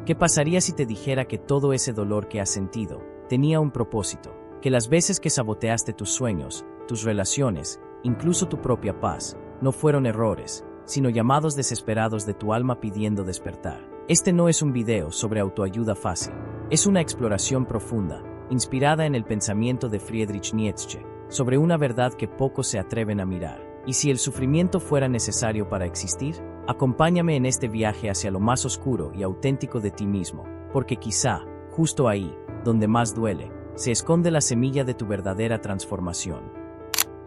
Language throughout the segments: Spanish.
¿Qué pasaría si te dijera que todo ese dolor que has sentido tenía un propósito? Que las veces que saboteaste tus sueños, tus relaciones, incluso tu propia paz, no fueron errores, sino llamados desesperados de tu alma pidiendo despertar. Este no es un video sobre autoayuda fácil, es una exploración profunda, inspirada en el pensamiento de Friedrich Nietzsche, sobre una verdad que pocos se atreven a mirar. Y si el sufrimiento fuera necesario para existir, acompáñame en este viaje hacia lo más oscuro y auténtico de ti mismo, porque quizá, justo ahí, donde más duele, se esconde la semilla de tu verdadera transformación.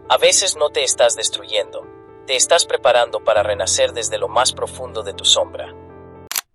A veces no te estás destruyendo, te estás preparando para renacer desde lo más profundo de tu sombra.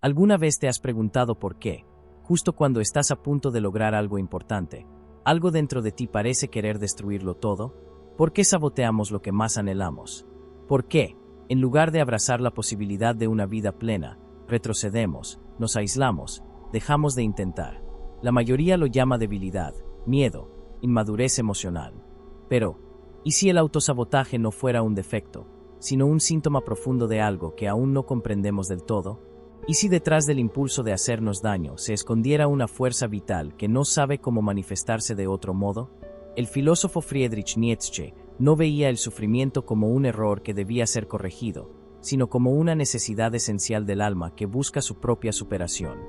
¿Alguna vez te has preguntado por qué, justo cuando estás a punto de lograr algo importante, algo dentro de ti parece querer destruirlo todo? ¿Por qué saboteamos lo que más anhelamos? ¿Por qué, en lugar de abrazar la posibilidad de una vida plena, retrocedemos, nos aislamos, dejamos de intentar? La mayoría lo llama debilidad, miedo, inmadurez emocional. Pero, ¿y si el autosabotaje no fuera un defecto, sino un síntoma profundo de algo que aún no comprendemos del todo? ¿Y si detrás del impulso de hacernos daño se escondiera una fuerza vital que no sabe cómo manifestarse de otro modo? El filósofo Friedrich Nietzsche no veía el sufrimiento como un error que debía ser corregido, sino como una necesidad esencial del alma que busca su propia superación.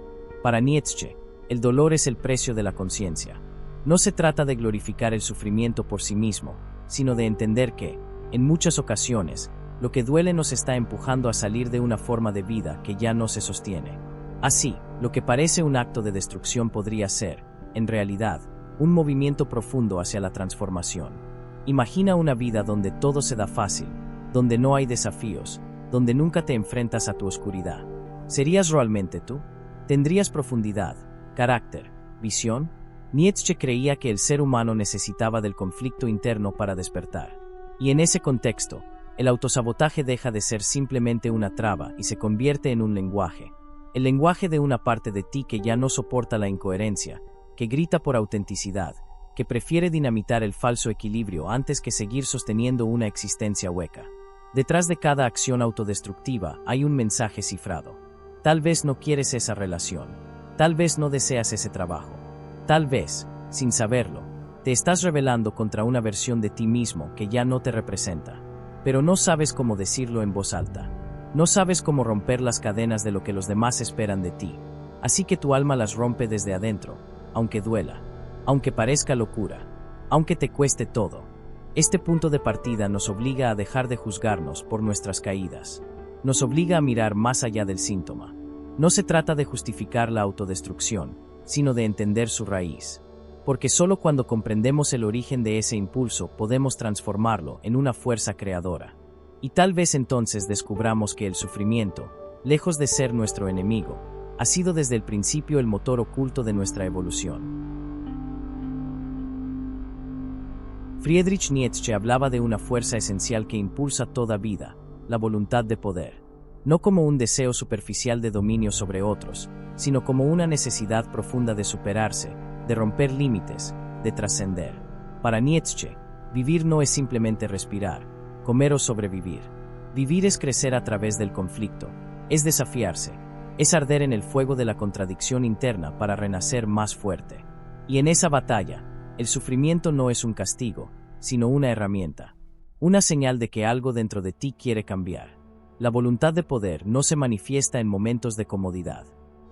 Para Nietzsche, el dolor es el precio de la conciencia. No se trata de glorificar el sufrimiento por sí mismo, sino de entender que, en muchas ocasiones, lo que duele nos está empujando a salir de una forma de vida que ya no se sostiene. Así, lo que parece un acto de destrucción podría ser, en realidad, un movimiento profundo hacia la transformación. Imagina una vida donde todo se da fácil, donde no hay desafíos, donde nunca te enfrentas a tu oscuridad. ¿Serías realmente tú? ¿Tendrías profundidad, carácter, visión? Nietzsche creía que el ser humano necesitaba del conflicto interno para despertar. Y en ese contexto, el autosabotaje deja de ser simplemente una traba y se convierte en un lenguaje. El lenguaje de una parte de ti que ya no soporta la incoherencia, que grita por autenticidad, que prefiere dinamitar el falso equilibrio antes que seguir sosteniendo una existencia hueca. Detrás de cada acción autodestructiva hay un mensaje cifrado. Tal vez no quieres esa relación, tal vez no deseas ese trabajo, tal vez, sin saberlo, te estás rebelando contra una versión de ti mismo que ya no te representa. Pero no sabes cómo decirlo en voz alta. No sabes cómo romper las cadenas de lo que los demás esperan de ti. Así que tu alma las rompe desde adentro, aunque duela, aunque parezca locura, aunque te cueste todo. Este punto de partida nos obliga a dejar de juzgarnos por nuestras caídas. Nos obliga a mirar más allá del síntoma. No se trata de justificar la autodestrucción, sino de entender su raíz. Porque solo cuando comprendemos el origen de ese impulso podemos transformarlo en una fuerza creadora. Y tal vez entonces descubramos que el sufrimiento, lejos de ser nuestro enemigo, ha sido desde el principio el motor oculto de nuestra evolución. Friedrich Nietzsche hablaba de una fuerza esencial que impulsa toda vida, la voluntad de poder. No como un deseo superficial de dominio sobre otros, sino como una necesidad profunda de superarse, de romper límites, de trascender. Para Nietzsche, vivir no es simplemente respirar, comer o sobrevivir. Vivir es crecer a través del conflicto, es desafiarse, es arder en el fuego de la contradicción interna para renacer más fuerte. Y en esa batalla, el sufrimiento no es un castigo, sino una herramienta, una señal de que algo dentro de ti quiere cambiar. La voluntad de poder no se manifiesta en momentos de comodidad.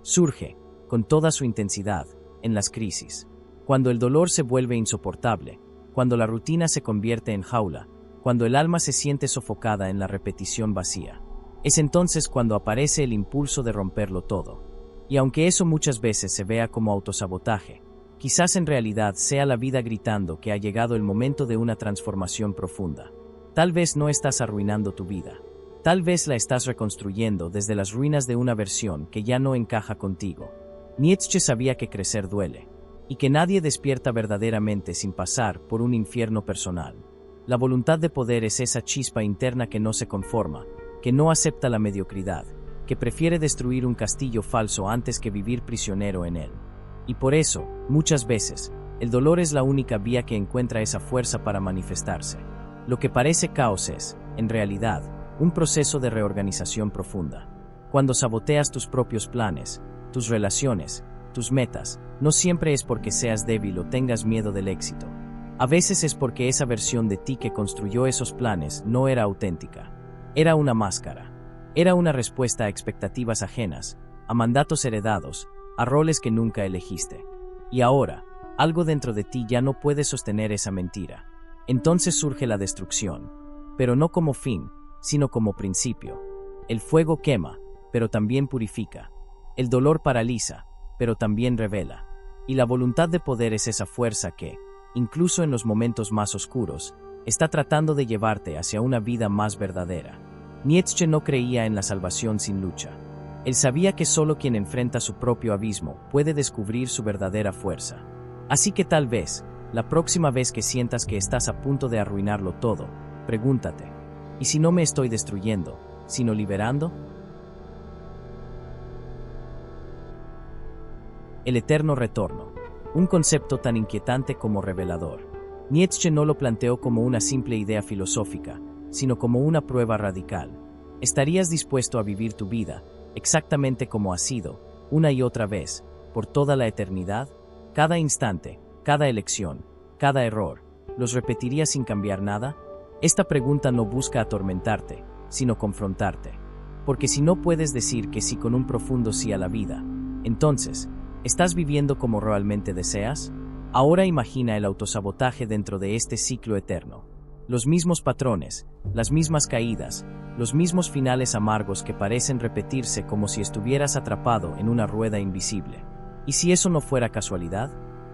Surge, con toda su intensidad, en las crisis. Cuando el dolor se vuelve insoportable, cuando la rutina se convierte en jaula, cuando el alma se siente sofocada en la repetición vacía. Es entonces cuando aparece el impulso de romperlo todo. Y aunque eso muchas veces se vea como autosabotaje, quizás en realidad sea la vida gritando que ha llegado el momento de una transformación profunda. Tal vez no estás arruinando tu vida. Tal vez la estás reconstruyendo desde las ruinas de una versión que ya no encaja contigo. Nietzsche sabía que crecer duele, y que nadie despierta verdaderamente sin pasar por un infierno personal. La voluntad de poder es esa chispa interna que no se conforma, que no acepta la mediocridad, que prefiere destruir un castillo falso antes que vivir prisionero en él. Y por eso, muchas veces, el dolor es la única vía que encuentra esa fuerza para manifestarse. Lo que parece caos es, en realidad, un proceso de reorganización profunda. Cuando saboteas tus propios planes, tus relaciones, tus metas, no siempre es porque seas débil o tengas miedo del éxito. A veces es porque esa versión de ti que construyó esos planes no era auténtica. Era una máscara. Era una respuesta a expectativas ajenas, a mandatos heredados, a roles que nunca elegiste. Y ahora, algo dentro de ti ya no puede sostener esa mentira. Entonces surge la destrucción. Pero no como fin, sino como principio. El fuego quema, pero también purifica. El dolor paraliza, pero también revela. Y la voluntad de poder es esa fuerza que, incluso en los momentos más oscuros, está tratando de llevarte hacia una vida más verdadera. Nietzsche no creía en la salvación sin lucha. Él sabía que solo quien enfrenta su propio abismo puede descubrir su verdadera fuerza. Así que tal vez, la próxima vez que sientas que estás a punto de arruinarlo todo, pregúntate, ¿y si no me estoy destruyendo, sino liberando? El eterno retorno. Un concepto tan inquietante como revelador. Nietzsche no lo planteó como una simple idea filosófica, sino como una prueba radical. ¿Estarías dispuesto a vivir tu vida, exactamente como ha sido, una y otra vez, por toda la eternidad? Cada instante, cada elección, cada error, ¿los repetirías sin cambiar nada? Esta pregunta no busca atormentarte, sino confrontarte. Porque si no puedes decir que sí con un profundo sí a la vida, entonces, ¿estás viviendo como realmente deseas? Ahora imagina el autosabotaje dentro de este ciclo eterno. Los mismos patrones, las mismas caídas, los mismos finales amargos que parecen repetirse como si estuvieras atrapado en una rueda invisible. ¿Y si eso no fuera casualidad?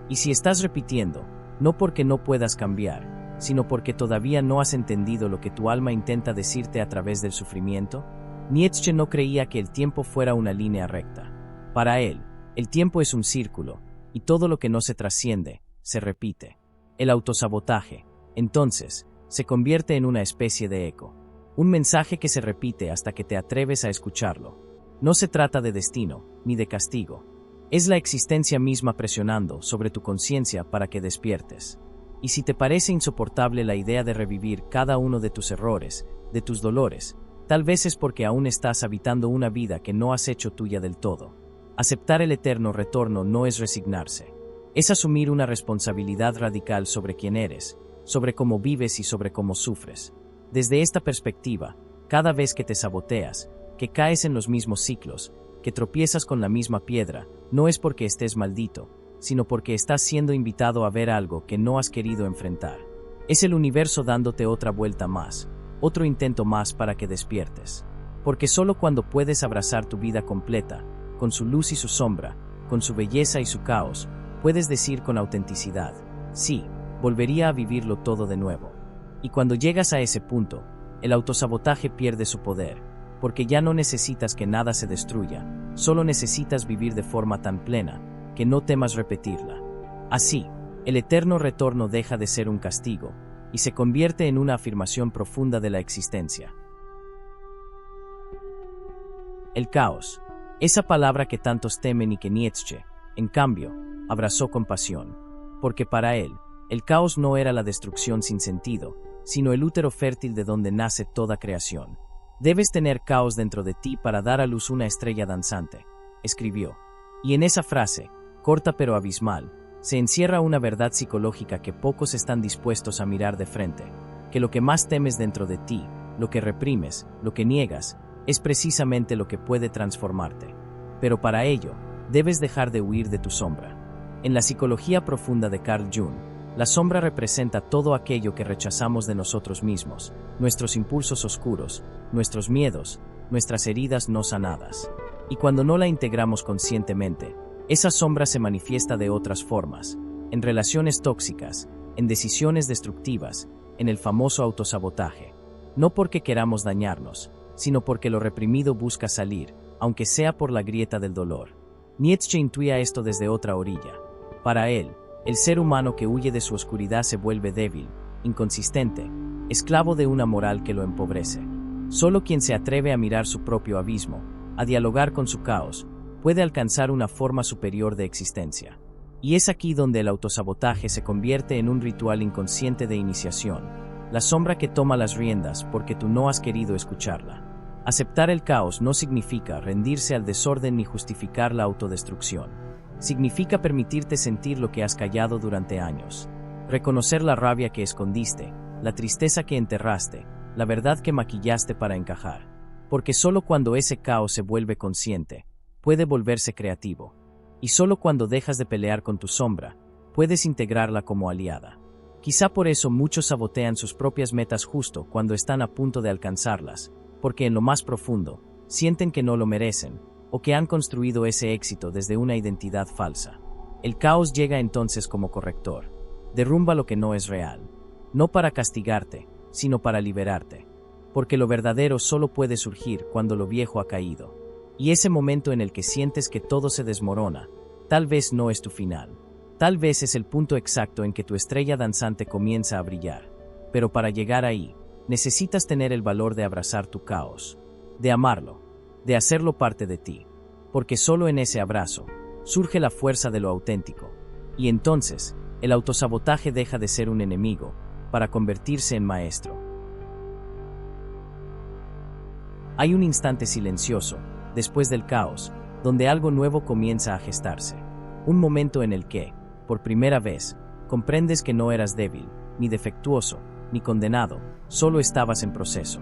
¿Y si estás repitiendo, no porque no puedas cambiar, sino porque todavía no has entendido lo que tu alma intenta decirte a través del sufrimiento? Nietzsche no creía que el tiempo fuera una línea recta. Para él, el tiempo es un círculo, y todo lo que no se trasciende, se repite. El autosabotaje, entonces, se convierte en una especie de eco. Un mensaje que se repite hasta que te atreves a escucharlo. No se trata de destino, ni de castigo. Es la existencia misma presionando sobre tu conciencia para que despiertes. Y si te parece insoportable la idea de revivir cada uno de tus errores, de tus dolores, tal vez es porque aún estás habitando una vida que no has hecho tuya del todo. Aceptar el eterno retorno no es resignarse. Es asumir una responsabilidad radical sobre quién eres, sobre cómo vives y sobre cómo sufres. Desde esta perspectiva, cada vez que te saboteas, que caes en los mismos ciclos, que tropiezas con la misma piedra, no es porque estés maldito, sino porque estás siendo invitado a ver algo que no has querido enfrentar. Es el universo dándote otra vuelta más, otro intento más para que despiertes. Porque solo cuando puedes abrazar tu vida completa, con su luz y su sombra, con su belleza y su caos, puedes decir con autenticidad, sí, volvería a vivirlo todo de nuevo. Y cuando llegas a ese punto, el autosabotaje pierde su poder, porque ya no necesitas que nada se destruya, solo necesitas vivir de forma tan plena, que no temas repetirla. Así, el eterno retorno deja de ser un castigo, y se convierte en una afirmación profunda de la existencia. El caos. Esa palabra que tantos temen y que Nietzsche, en cambio, abrazó con pasión, porque para él, el caos no era la destrucción sin sentido, sino el útero fértil de donde nace toda creación. Debes tener caos dentro de ti para dar a luz una estrella danzante, escribió. Y en esa frase, corta pero abismal, se encierra una verdad psicológica que pocos están dispuestos a mirar de frente, que lo que más temes dentro de ti, lo que reprimes, lo que niegas, es precisamente lo que puede transformarte. Pero para ello, debes dejar de huir de tu sombra. En la psicología profunda de Carl Jung, la sombra representa todo aquello que rechazamos de nosotros mismos, nuestros impulsos oscuros, nuestros miedos, nuestras heridas no sanadas. Y cuando no la integramos conscientemente, esa sombra se manifiesta de otras formas, en relaciones tóxicas, en decisiones destructivas, en el famoso autosabotaje. No porque queramos dañarnos, sino porque lo reprimido busca salir, aunque sea por la grieta del dolor. Nietzsche intuía esto desde otra orilla. Para él, el ser humano que huye de su oscuridad se vuelve débil, inconsistente, esclavo de una moral que lo empobrece. Solo quien se atreve a mirar su propio abismo, a dialogar con su caos, puede alcanzar una forma superior de existencia. Y es aquí donde el autosabotaje se convierte en un ritual inconsciente de iniciación, la sombra que toma las riendas porque tú no has querido escucharla. Aceptar el caos no significa rendirse al desorden ni justificar la autodestrucción. Significa permitirte sentir lo que has callado durante años. Reconocer la rabia que escondiste, la tristeza que enterraste, la verdad que maquillaste para encajar. Porque solo cuando ese caos se vuelve consciente, puede volverse creativo. Y solo cuando dejas de pelear con tu sombra, puedes integrarla como aliada. Quizá por eso muchos sabotean sus propias metas justo cuando están a punto de alcanzarlas, porque en lo más profundo, sienten que no lo merecen, o que han construido ese éxito desde una identidad falsa. El caos llega entonces como corrector. Derrumba lo que no es real. No para castigarte, sino para liberarte. Porque lo verdadero solo puede surgir cuando lo viejo ha caído. Y ese momento en el que sientes que todo se desmorona, tal vez no es tu final. Tal vez es el punto exacto en que tu estrella danzante comienza a brillar. Pero para llegar ahí, necesitas tener el valor de abrazar tu caos, de amarlo, de hacerlo parte de ti. Porque solo en ese abrazo, surge la fuerza de lo auténtico. Y entonces, el autosabotaje deja de ser un enemigo, para convertirse en maestro. Hay un instante silencioso, después del caos, donde algo nuevo comienza a gestarse. Un momento en el que, por primera vez, comprendes que no eras débil, ni defectuoso, ni condenado, solo estabas en proceso,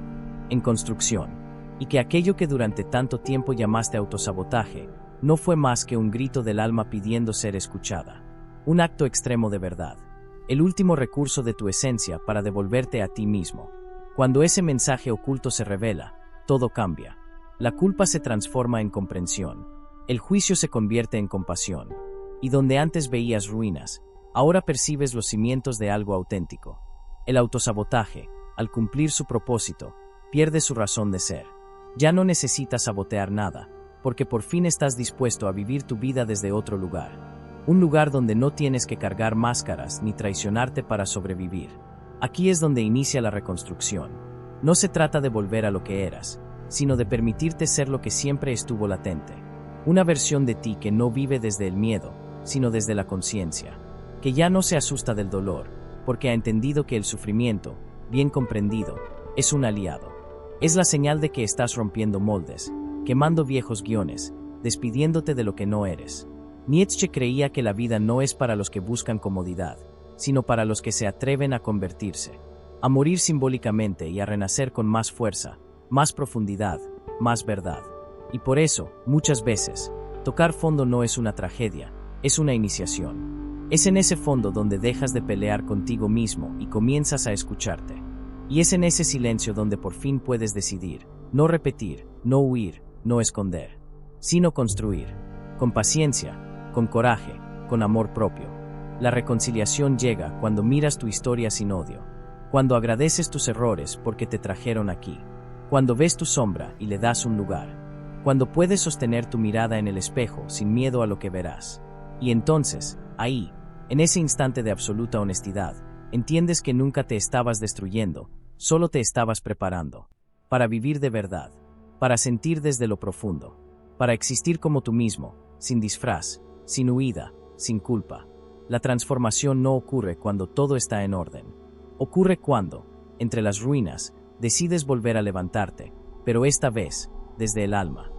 en construcción, y que aquello que durante tanto tiempo llamaste autosabotaje, no fue más que un grito del alma pidiendo ser escuchada. Un acto extremo de verdad. El último recurso de tu esencia para devolverte a ti mismo. Cuando ese mensaje oculto se revela, todo cambia. La culpa se transforma en comprensión. El juicio se convierte en compasión. Y donde antes veías ruinas, ahora percibes los cimientos de algo auténtico. El autosabotaje, al cumplir su propósito, pierde su razón de ser. Ya no necesitas sabotear nada, porque por fin estás dispuesto a vivir tu vida desde otro lugar. Un lugar donde no tienes que cargar máscaras ni traicionarte para sobrevivir. Aquí es donde inicia la reconstrucción. No se trata de volver a lo que eras, sino de permitirte ser lo que siempre estuvo latente. Una versión de ti que no vive desde el miedo, sino desde la conciencia. Que ya no se asusta del dolor, porque ha entendido que el sufrimiento, bien comprendido, es un aliado. Es la señal de que estás rompiendo moldes, quemando viejos guiones, despidiéndote de lo que no eres. Nietzsche creía que la vida no es para los que buscan comodidad, sino para los que se atreven a convertirse, a morir simbólicamente y a renacer con más fuerza, más profundidad, más verdad. Y por eso, muchas veces, tocar fondo no es una tragedia, es una iniciación. Es en ese fondo donde dejas de pelear contigo mismo y comienzas a escucharte. Y es en ese silencio donde por fin puedes decidir, no repetir, no huir, no esconder, sino construir, con paciencia, con coraje, con amor propio. La reconciliación llega cuando miras tu historia sin odio, cuando agradeces tus errores porque te trajeron aquí, cuando ves tu sombra y le das un lugar, cuando puedes sostener tu mirada en el espejo sin miedo a lo que verás. Y entonces, ahí, en ese instante de absoluta honestidad, entiendes que nunca te estabas destruyendo, solo te estabas preparando, para vivir de verdad, para sentir desde lo profundo, para existir como tú mismo, sin disfraz, sin huida, sin culpa. La transformación no ocurre cuando todo está en orden. Ocurre cuando, entre las ruinas, decides volver a levantarte, pero esta vez, desde el alma.